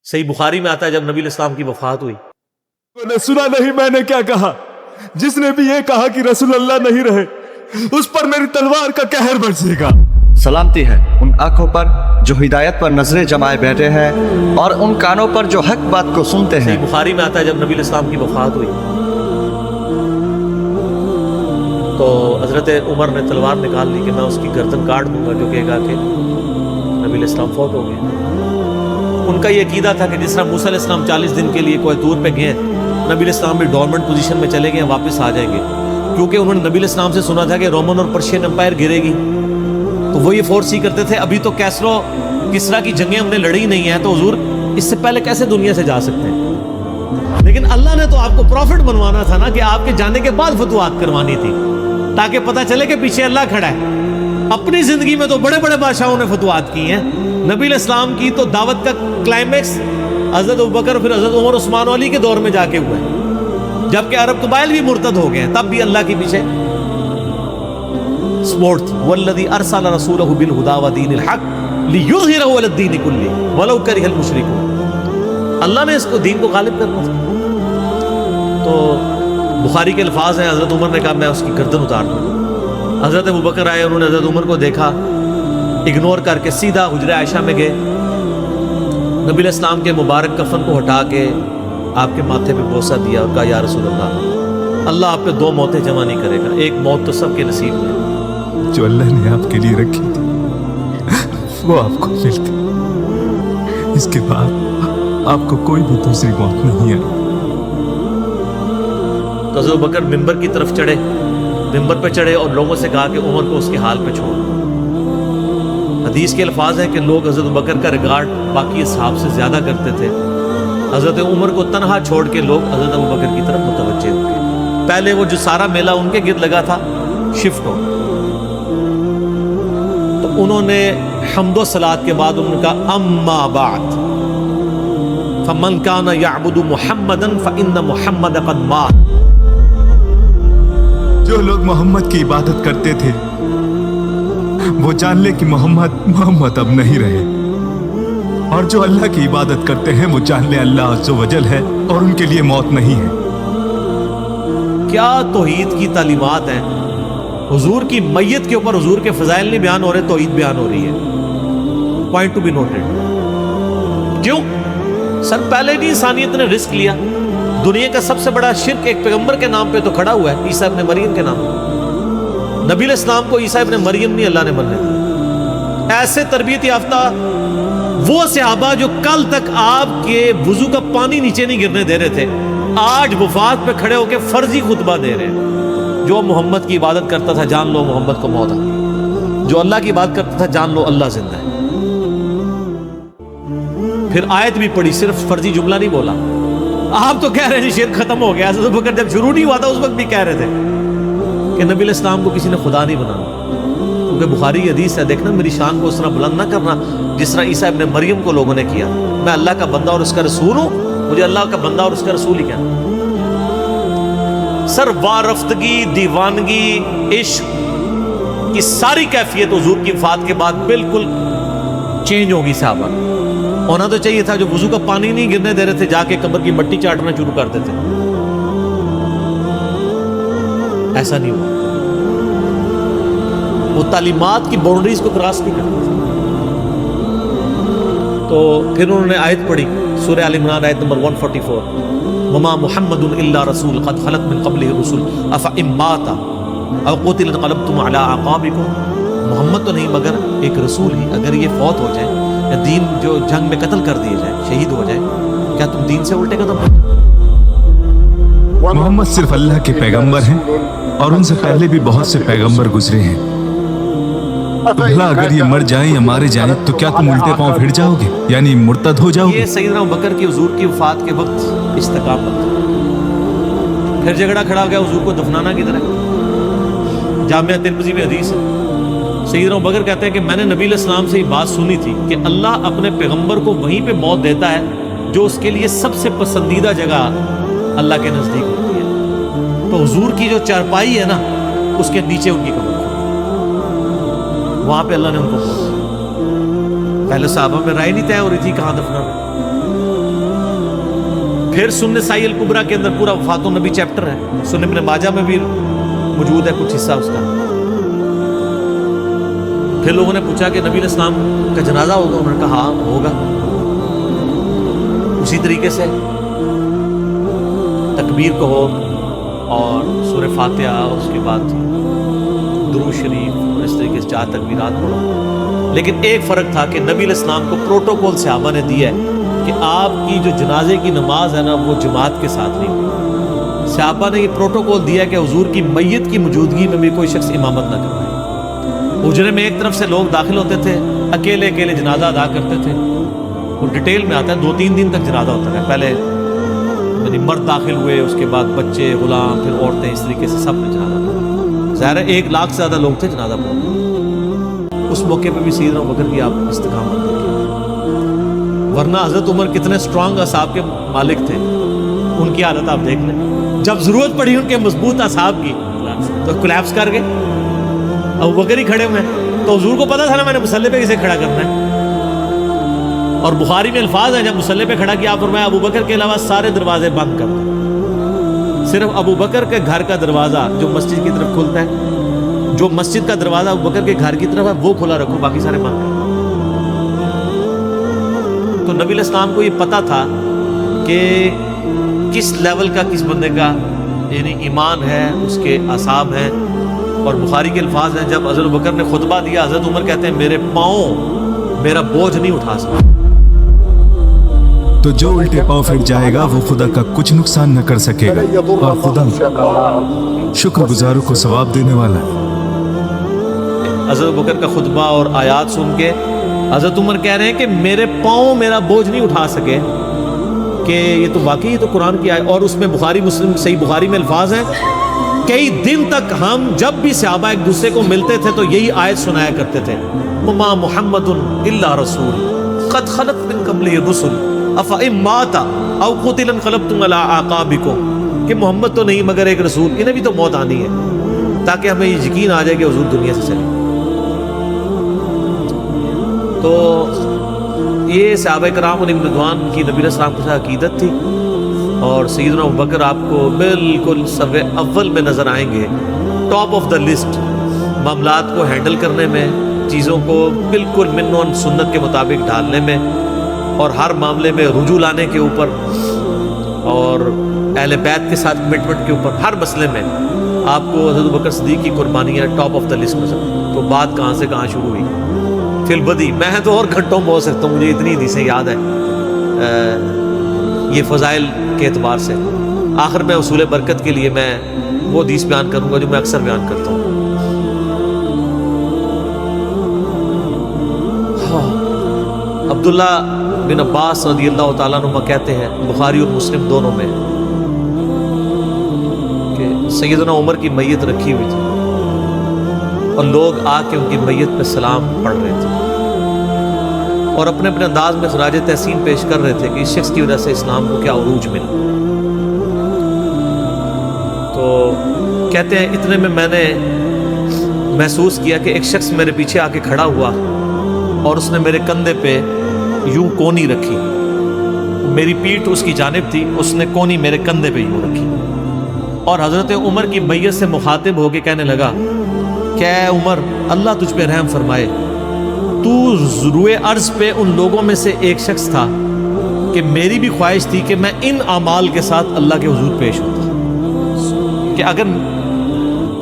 صحیح بخاری میں آتا ہے جب نبی علیہ السلام کی وفات ہوئی، میں نے سنا نہیں میں نے کیا کہا، جس نے بھی یہ کہا کہ رسول اللہ نہیں رہے اس پر میری تلوار کا قہر برسے گا۔ سلامتی ہے ان آنکھوں پر جو ہدایت پر نظریں جمائے بیٹھے ہیں اور ان کانوں پر جو حق بات کو سنتے ہیں۔ صحیح بخاری میں آتا ہے جب نبی علیہ السلام کی وفات ہوئی تو حضرت عمر نے تلوار نکال لی کہ میں اس کی گردن کاٹ دوں گا، جو کہے گا کہ نبی علیہ السلام فوت ہو گئے۔ ان کا یہ عقیدہ تھا کہ جس طرح موسیٰ علیہ السلام 40 دن کے لیے کوہ طور پہ گئے، نبی علیہ السلام بھی ڈورمنٹ پوزیشن میں چلے گئے، واپس آ جائیں گے، کیونکہ انہوں نے نبی علیہ السلام سے سنا تھا کہ رومن اور پرشین امپائر گرے گی، تو وہ یہ فورس ہی کرتے تھے ابھی تو کسرا کی جنگیں ہم نے لڑی نہیں ہیں، تو حضور اس سے پہلے کیسے دنیا سے جا سکتے ہیں؟ لیکن اللہ نے تو آپ کو پروفٹ بنوانا تھا نا، کہ آپ کے جانے کے بعد فتوحات کروانی تھی، تاکہ پتہ چلے کہ پیچھے اللہ کھڑا ہے۔ اپنی زندگی میں تو بڑے بڑے بادشاہوں نے فتوحات کی ہیں، نبی علیہ السلام کی تو دعوت کا کلائمیکس حضرت ابوبکر پھر حضرت عمر عثمان علی کے دور میں جا کے ہوئے، جبکہ عرب قبائل بھی مرتد ہو گئے ہیں، تب بھی اللہ کے پیچھے سپورٹ تھی۔ والذی ارسل رسولہ بالہدی ودین الحق لیظہرہ علی الدین کلہ ولو کرہ المشرکون، اللہ نے اس کو دین کو غالب کرنا تھا۔ تو بخاری کے الفاظ ہیں، حضرت عمر نے کہا میں اس کی گردن اتار دوں۔ حضرت ابوبکر آئے، انہوں نے حضرت عمر کو دیکھا، اگنور کر کے سیدھا حجرہ عائشہ میں گئے، نبی علیہ السلام کے مبارک کفن کو ہٹا کے آپ کے ماتھے پہ بوسہ دیا اور کہا یا رسول اللہ، اللہ آپ پہ 2 موتیں جمع نہیں کرے گا، ایک موت تو سب کے نصیب میں، جو اللہ نے آپ کے لیے رکھی تھی وہ آپ کو ملتی، اس کے بعد آپ کو کوئی بھی دوسری موت نہیں ہے۔ تو حضرت ابوبکر ممبر کی طرف چڑھے، ممبر پہ چڑھے اور لوگوں سے کہا کہ عمر کو اس کے حال پہ چھوڑ۔ حدیث کے الفاظ ہیں کہ لوگ حضرت ابوبکر کا ریگارڈ باقی اصحاب سے زیادہ کرتے تھے، حضرت عمر کو تنہا چھوڑ کے لوگ حضرت ابوبکر کی طرف متوجہ ہو گئے۔ پہلے وہ جو سارا میلہ ان کے گرد لگا تھا شفٹ ہو، تو انہوں نے حمد و صلات کے بعد انہوں نے کہا اما بعد فمن کان یعبد محمدا فإن محمد قد مات۔ جو لوگ محمد کی عبادت کرتے تھے وہ جان لے کہ محمد اب نہیں رہے، اور جو اللہ کی عبادت کرتے ہیں وہ جان لے اللہ عز و جل ہے اور ان کے لیے موت نہیں ہے۔ کیا توحید کی تعلیمات ہیں، حضور کی میت کے اوپر حضور کے فضائل نہیں بیان ہو رہے، توحید بیان ہو رہی ہے۔ Point to be noted. کیوں؟ سر پہلے نہیں انسانیت نے رسک لیا، دنیا کا سب سے بڑا شرک ایک پیغمبر کے نام پہ تو کھڑا ہوا ہے، عیسیٰ ابن مریم کے نام پہ۔ نبی علیہ السلام کو عیسیٰ ابن مریم نہیں اللہ نے بننے دیا۔ ایسے تربیت یافتہ وہ صحابہ جو کل تک آپ کے وضو کا پانی نیچے نہیں گرنے دے رہے تھے، آج وفات پہ کھڑے ہو کے فرضی خطبہ دے رہے ہیں۔ جو محمد کی عبادت کرتا تھا جان لو محمد کو موت آ گئی، جو اللہ کی عبادت کرتا تھا جان لو اللہ زندہ ہے۔ پھر آیت بھی پڑھی، صرف فرضی جملہ نہیں بولا۔ آپ تو کہہ رہے ہیں شرک ختم ہو گیا، حضرت ابوبکر جب شروع نہیں ہوا تھا اس وقت بھی کہہ رہے تھے کہ نبی علیہ السلام کو کسی نے خدا نہیں بنانا، کیونکہ بخاری کی حدیث ہے، دیکھنا میری شان کو اس طرح بلند نہ کرنا جس طرح عیسیٰ ابن مریم کو لوگوں نے کیا۔ میں اللہ کا بندہ اور اس کا رسول ہوں، مجھے اللہ کا بندہ اور اس کا رسول ہی کہنا۔ سر وارفتگی، دیوانگی، عشق کی ساری کیفیت حضور کی وفات کے بعد بالکل چینج ہوگی۔ صحابہ ہونا تو چاہیے تھا جو وضو کا پانی نہیں گرنے دے رہے تھے، جا کے قبر کی مٹی چاٹنا شروع کر دیتے، ایسا نہیں ہوا۔ وہ تعلیمات کی باؤنڈریز کو کراس نہیں کرتے۔ تو پھر انہوں نے آیت پڑھی، سورہ آل عمران آیت نمبر 144، وما محمد الا رسول قد خلت من قبلہ الرسل افإن مات او قتل انقلبتم علی اعقابکم۔ محمد تو نہیں مگر ایک رسول ہی، اگر یہ فوت ہو جائے یا دین جو جنگ میں قتل کر دیے جائے، شہید ہو جائے، کیا تم دین سے الٹے قدم ہو جائے؟ محمد صرف اللہ کے پیغمبر ہیں اور ان سے پہلے بھی بہت سے پیغمبر گزرے ہیں۔ بھلا اگر یہ مر جائیں یا مارے جائیں تو کیا تم الٹے پاؤں پھر جاؤ گے، یعنی مرتد ہو جاؤ گے؟ یہ سیدنا ابوبکر کی حضور کی وفات کے وقت استقامت، پھر جھگڑا کھڑا ہو گیا حضور کو دفنانا کدھر ہے۔ جامعہ ترمذی میں حدیث ہے، سیدنا ابوبکر کہتے ہیں کہ میں نے نبی علیہ السلام سے یہ بات سنی تھی کہ اللہ اپنے پیغمبر کو وہیں پہ موت دیتا ہے جو اس کے لیے سب سے پسندیدہ جگہ اللہ کے نزدیک ہوتی ہے۔ تو حضور کی جو چارپائی ہے نا، اس کے نیچے ان کی قبر، وہاں پہ اللہ نے ان کو موت دی۔ پہلے صحابہ میں رائے نہیں طے ہو رہی تھی کہاں دفنانا۔ پھر سنن سائی الکبریٰ کے اندر پورا وفات النبی چیپٹر ہے، سنن ابن ماجہ میں بھی موجود ہے کچھ حصہ اس کا۔ پھر لوگوں نے پوچھا کہ نبی علیہ السلام کا جنازہ ہوگا، انہوں نے کہا ہاں ہوگا۔ اسی طریقے سے تکبیر کہو اور سورہ فاتحہ، اس کے بعد درود شریف اور اس طریقے سے 4 تکبیرات پڑھو۔ لیکن ایک فرق تھا کہ نبی علیہ السلام کو پروٹوکول صحابہ نے دیا ہے کہ آپ کی جو جنازے کی نماز ہے نا وہ جماعت کے ساتھ نہیں ہوئی۔ صحابہ نے یہ پروٹوکول دیا کہ حضور کی میت کی موجودگی میں بھی کوئی شخص امامت نہ کرے۔ حجرے میں ایک طرف سے لوگ داخل ہوتے تھے، اکیلے اکیلے جنازہ ادا کرتے تھے، اور ڈیٹیل میں آتا ہے 2-3 دن تک جنازہ ہوتا ہے۔ پہلے یعنی مرد داخل ہوئے، اس کے بعد بچے، غلام، پھر عورتیں، اس طریقے سے سب نے جنازہ۔ ظاہر ہے 1 لاکھ سے زیادہ لوگ تھے جنازہ پڑھنے۔ اس موقع پہ بھی سیدنا ابوبکر کی آپ استقامت دیکھیں، ورنہ حضرت عمر کتنے اسٹرانگ اصحاب کے مالک تھے، ان کی حالت آپ دیکھ لیں۔ جب ضرورت پڑی ان کے مضبوط اصحاب کی تو کولیپس کر گئے۔ ابوبکر ہی کھڑے ہوئے ہیں تو حضور کو پتا تھا نا میں نے مصلی پہ کسے کھڑا کرنا ہے، اور بخاری میں الفاظ ہیں جب مصلی پہ کھڑا کیا آپ فرمایا ابوبکر کے علاوہ سارے دروازے بند کر دو، صرف ابوبکر کے گھر کا دروازہ جو مسجد کی طرف کھلتا ہے، جو مسجد کا دروازہ ابوبکر کے گھر کی طرف ہے وہ کھلا رکھو، باقی سارے بند کر دو۔ تو نبی علیہ السلام کو یہ پتا تھا کہ کس لیول کا کس بندے کا یعنی ایمان ہے، اس کے اعصاب ہیں۔ اور بخاری کے الفاظ ہیں جب حضرت ابوبکر نے خطبہ دیا، حضرت عمر کہتے ہیں میرے پاؤں میرا بوجھ نہیں اٹھا سکتا۔ تو جو الٹے پاؤں پھر جائے گا وہ خدا کا کچھ نقصان نہ کر سکے گا، اور خدا شکر گزاروں کو ثواب دینے والا ہے۔ حضرت ابوبکر کا خطبہ اور آیات سن کے حضرت عمر کہہ رہے ہیں کہ میرے پاؤں میرا بوجھ نہیں اٹھا سکے، کہ یہ تو واقعی یہ تو قرآن کی آیت۔ اور اس میں بخاری مسلم صحیح بخاری میں الفاظ ہیں کئی دن تک ہم جب بھی صحابہ ایک دوسرے کو ملتے تھے تو یہی آیت سنایا کرتے تھے، وما محمد الا رسول قد خلت من قبلہ الرسل افئن مات او قتل انقلبتم علی اعقابکم، کہ محمد تو نہیں مگر ایک رسول، انہیں بھی تو موت آنی ہے، تاکہ ہمیں یہ یقین آ جائے کہ حضور دنیا سے چلے۔ تو یہ صحابہ کرام علیہم رضوان کی نبی علیہ السلام کے ساتھ عقیدت تھی، اور سیدنا ابوبکر آپ کو بالکل صف اول میں نظر آئیں گے، ٹاپ آف دا لسٹ، معاملات کو ہینڈل کرنے میں، چیزوں کو بالکل من و سنت کے مطابق ڈالنے میں، اور ہر معاملے میں رجوع لانے کے اوپر، اور اہل بیت کے ساتھ کمٹمنٹ کے اوپر، ہر مسئلے میں آپ کو حضرت ابوبکر صدیق کی قربانیاں ٹاپ آف دا لسٹ نظر۔ تو بات کہاں سے کہاں شروع ہوئی، فی البدی میں تو اور گھنٹوں بول سکتا ہوں، مجھے اتنی حدیثیں یاد ہے یہ فضائل کے اعتبار سے۔ آخر میں اصول برکت کے لیے میں وہ حدیث بیان کروں گا جو میں اکثر بیان کرتا ہوں۔ عبداللہ بن عباس رضی اللہ تعالیٰ عنہ کہتے ہیں، بخاری اور مسلم دونوں میں، کہ سیدنا عمر کی میت رکھی ہوئی تھی اور لوگ آ کے ان کی میت پہ سلام پڑھ رہے تھے، اور اپنے اپنے انداز میں خراج تحسین پیش کر رہے تھے کہ اس شخص کی وجہ سے اسلام کو کیا عروج ملا۔ تو کہتے ہیں اتنے میں نے محسوس کیا کہ ایک شخص میرے پیچھے آ کے کھڑا ہوا اور اس نے میرے کندھے پہ یوں کونی رکھی، میری پیٹھ اس کی جانب تھی، اس نے کونی میرے کندھے پہ یوں رکھی، اور حضرت عمر کی میت سے مخاطب ہو کے کہنے لگا کہ اے عمر اللہ تجھ پہ رحم فرمائے، تو روئے ارض پہ ان لوگوں میں سے ایک شخص تھا کہ میری بھی خواہش تھی کہ میں ان اعمال کے ساتھ اللہ کے حضور پیش ہوتا، کہ اگر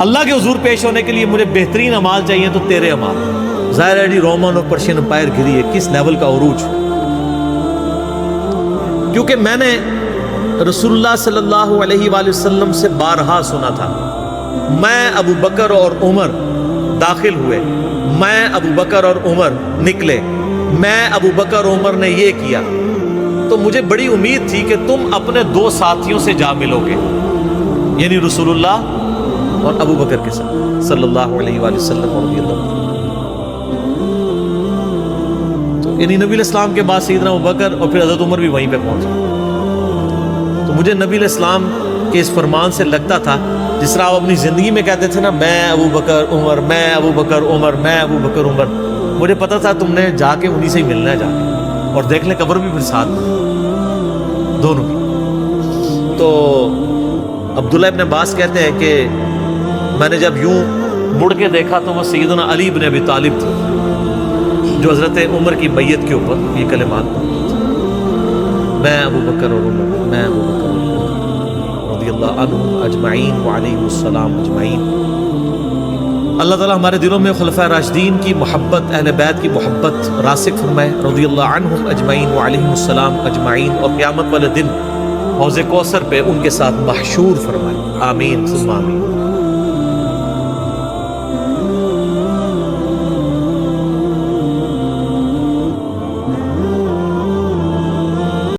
اللہ کے حضور پیش ہونے کے لیے مجھے بہترین اعمال چاہیے تو تیرے اعمال۔ ظاہر ہے رومن اور پرشین امپائر گری ہے، کس لیول کا عروج، کیونکہ میں نے رسول اللہ صلی اللہ علیہ وآلہ وسلم سے بارہا سنا تھا، میں ابو بکر اور عمر داخل ہوئے، میں ابو بکر اور عمر نکلے، میں ابو بکر عمر نے یہ کیا، تو مجھے بڑی امید تھی کہ تم اپنے 2 ساتھیوں سے جا ملو گے، یعنی رسول اللہ اور ابو بکر کے ساتھ صلی اللہ علیہ وآلہ وسلم رضی اللہ عنہ۔ تو یعنی نبی علیہ السلام کے بعد سیدنا ابو بکر اور پھر حضرت عمر بھی وہیں پہ پہنچے۔ تو مجھے نبی علیہ السلام کے اس فرمان سے لگتا تھا جس طرح آپ اپنی زندگی میں کہتے تھے نا، میں ابو بکر عمر، میں ابو بکر عمر، میں ابو بکر عمر، مجھے پتا تھا تم نے جا کے انہی سے ہی ملنا ہے جا کے، اور دیکھ لیں قبر بھی پھر ساتھ میں دونوں کی۔ تو عبداللہ ابن عباس کہتے ہیں کہ میں نے جب یوں مڑ کے دیکھا تو وہ سیدنا علی بن ابی طالب تھے جو حضرت عمر کی میت کے اوپر یہ کلمات پڑھتے تھے، میں ابو بکر اور عمر، میں ابو بکر اور عمر رضی اللہ عنہم اجمعین وعلیہم السلام اجمعین۔ اللہ تعالیٰ ہمارے دلوں میں خلفائے راشدین کی محبت، اہل بیت کی محبت راسخ فرمائے رضی اللہ عنہم اجمعین وعلیہم السلام اجمعین، اور قیامت والے دن حوض کوثر پہ ان کے ساتھ محشور فرمائے، آمین ثم آمین۔